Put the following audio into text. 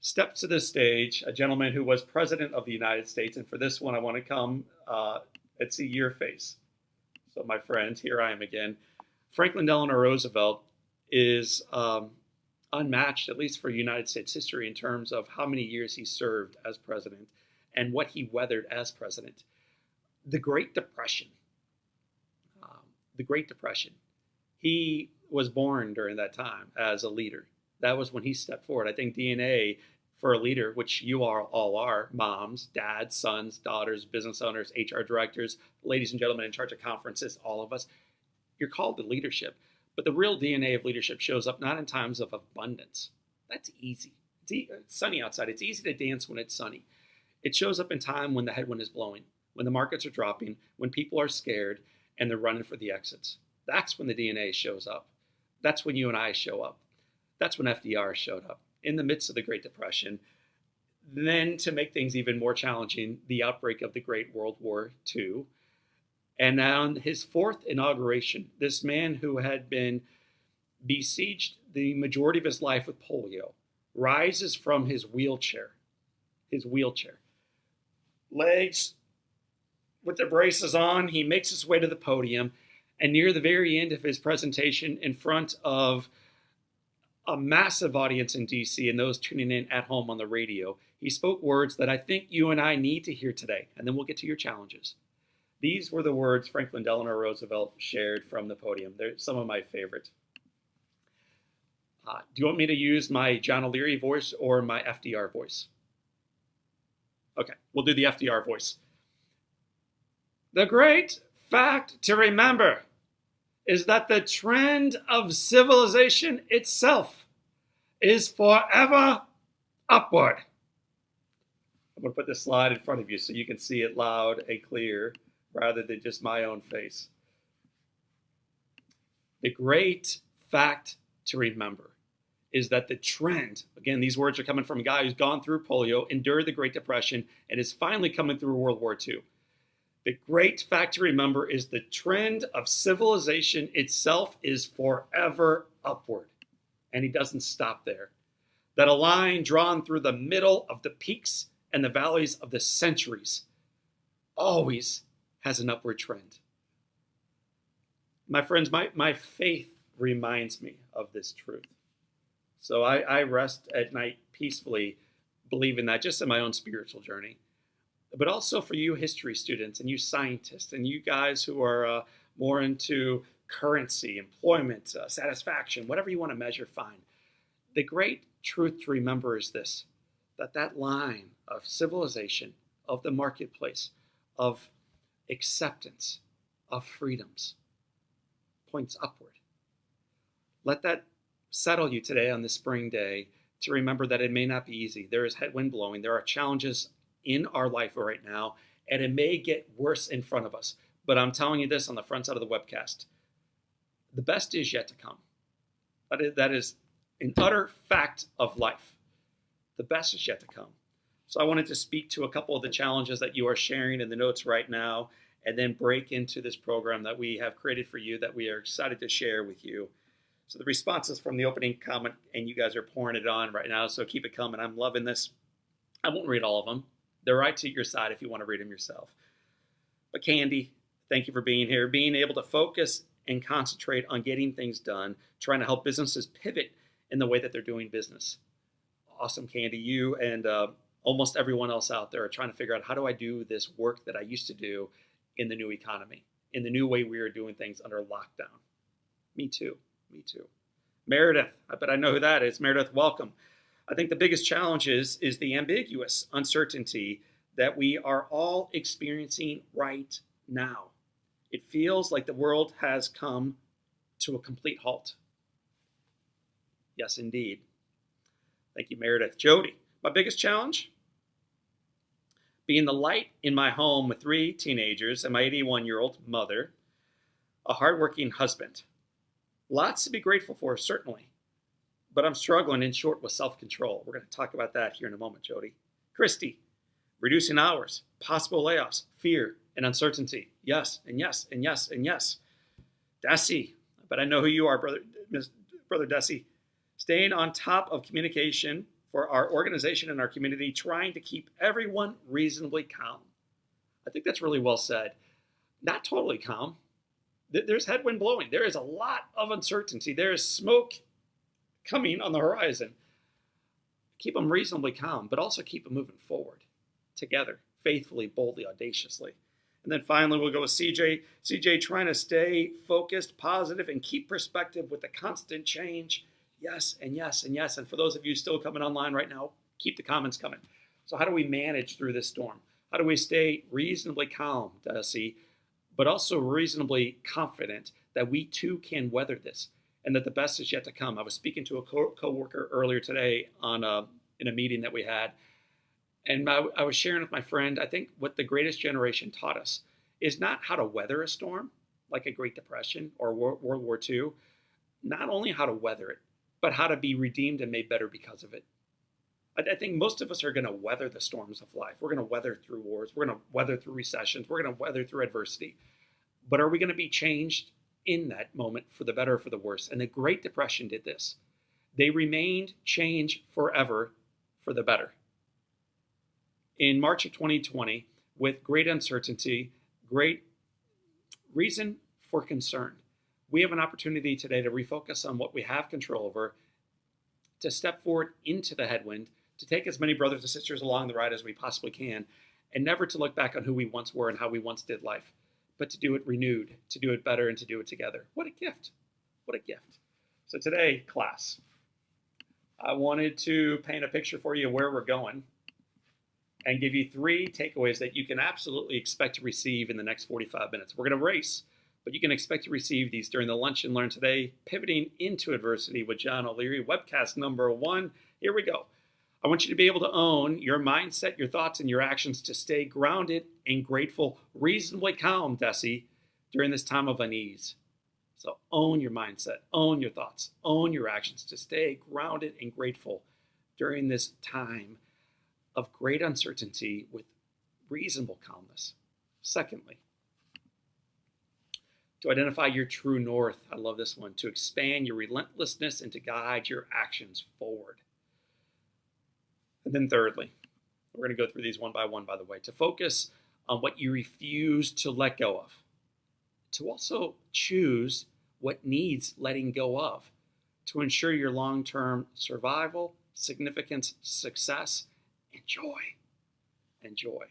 steps to the stage a gentleman who was president of the United States. And for this one, I want to come and see your face. So, my friends, here I am again. Franklin Delano Roosevelt is unmatched, at least for United States history, in terms of how many years he served as president and what he weathered as president. The Great Depression. The Great Depression. He was born during that time as a leader. That was when he stepped forward. I think DNA for a leader, which you all are, moms, dads, sons, daughters, business owners, HR directors, ladies and gentlemen in charge of conferences, all of us, you're called to leadership. But the real DNA of leadership shows up not in times of abundance. That's easy. It's sunny outside. It's easy to dance when it's sunny. It shows up in time when the headwind is blowing, when the markets are dropping, when people are scared and they're running for the exits. That's when the DNA shows up. That's when you and I show up. That's when FDR showed up in the midst of the Great Depression. Then, to make things even more challenging, the outbreak of the Great World War II. And on his fourth inauguration, this man who had been besieged the majority of his life with polio rises from his wheelchair. Legs with the braces on, he makes his way to the podium. And near the very end of his presentation, in front of a massive audience in DC and those tuning in at home on the radio, he spoke words that I think you and I need to hear today. And then we'll get to your challenges. These were the words Franklin Delano Roosevelt shared from the podium. They're some of my favorite. Do you want me to use my John O'Leary voice or my FDR voice? Okay, we'll do the FDR voice. The great fact to remember is that the trend of civilization itself is forever upward. I'm going to put this slide in front of you so you can see it loud and clear rather than just my own face. The great fact to remember is that the trend, again, these words are coming from a guy who's gone through polio, endured the Great Depression, and is finally coming through World War II. The great fact to remember is the trend of civilization itself is forever upward. And he doesn't stop there. That a line drawn through the middle of the peaks and the valleys of the centuries always has an upward trend. My friends, my faith reminds me of this truth. So I rest at night peacefully, believing that just in my own spiritual journey. But also for you history students and you scientists and you guys who are more into currency, employment, satisfaction, whatever you want to measure, fine. The great truth to remember is this, that line of civilization, of the marketplace, of acceptance, of freedoms, points upward. Let that settle you today on this spring day to remember that it may not be easy. There is headwind blowing. There are challenges in our life right now, and it may get worse in front of us. But I'm telling you this on the front side of the webcast. The best is yet to come. That is an utter fact of life. The best is yet to come. So I wanted to speak to a couple of the challenges that you are sharing in the notes right now, and then break into this program that we have created for you that we are excited to share with you. So the responses from the opening comment, and you guys are pouring it on right now, so keep it coming. I'm loving this. I won't read all of them. They're right to your side if you want to read them yourself. But Candy, thank you for being here. Being able to focus and concentrate on getting things done, trying to help businesses pivot in the way that they're doing business. Awesome, Candy. You and almost everyone else out there are trying to figure out, how do I do this work that I used to do in the new economy, in the new way we are doing things under lockdown? Me too. Meredith, I bet I know who that is. Meredith, welcome. I think the biggest challenge is the ambiguous uncertainty that we are all experiencing right now. It feels like the world has come to a complete halt. Yes, indeed. Thank you, Meredith. Jody, my biggest challenge? Being the light in my home with 3 teenagers and my 81-year-old mother, a hardworking husband. Lots to be grateful for, certainly. But I'm struggling in short with self-control. We're going to talk about that here in a moment, Jody. Christy, reducing hours, possible layoffs, fear, and uncertainty. Yes, and yes, and yes, and yes. Desi, but I know who you are, Brother Desi. Staying on top of communication for our organization and our community, trying to keep everyone reasonably calm. I think that's really well said. Not totally calm. There's headwind blowing. There is a lot of uncertainty. There is smoke coming on the horizon. Keep them reasonably calm, but also keep them moving forward together, faithfully, boldly, audaciously. And then finally, we'll go with CJ. CJ trying to stay focused, positive, and keep perspective with the constant change. Yes, and yes, and yes. And for those of you still coming online right now, keep the comments coming. So how do we manage through this storm? How do we stay reasonably calm, Desi, but also reasonably confident that we too can weather this and that the best is yet to come? I was speaking to a co-worker earlier today in a meeting that we had, and I was sharing with my friend, I think what the greatest generation taught us is not how to weather a storm, like a Great Depression or World War II, not only how to weather it, but how to be redeemed and made better because of it. I think most of us are going to weather the storms of life. We're going to weather through wars. We're going to weather through recessions. We're going to weather through adversity. But are we going to be changed in that moment for the better or for the worse? And the Great Depression did this. They remained changed forever for the better. In March of 2020, with great uncertainty, great reason for concern, we have an opportunity today to refocus on what we have control over, to step forward into the headwind, to take as many brothers and sisters along the ride as we possibly can, and never to look back on who we once were and how we once did life, but to do it renewed, to do it better, and to do it together. What a gift. What a gift. So today, class, I wanted to paint a picture for you of where we're going and give you 3 takeaways that you can absolutely expect to receive in the next 45 minutes. We're going to race, but you can expect to receive these during the Lunch and Learn today, Pivoting into Adversity with John O'Leary, webcast number 1. Here we go. I want you to be able to own your mindset, your thoughts, and your actions to stay grounded and grateful, reasonably calm, Desi, during this time of unease. So own your mindset, own your thoughts, own your actions to stay grounded and grateful during this time of great uncertainty with reasonable calmness. Secondly, to identify your true north. I love this one. To expand your relentlessness and to guide your actions forward. And then thirdly, we're going to go through these one by one, by the way, to focus on what you refuse to let go of. To also choose what needs letting go of to ensure your long-term survival, significance, success, and joy. And joy.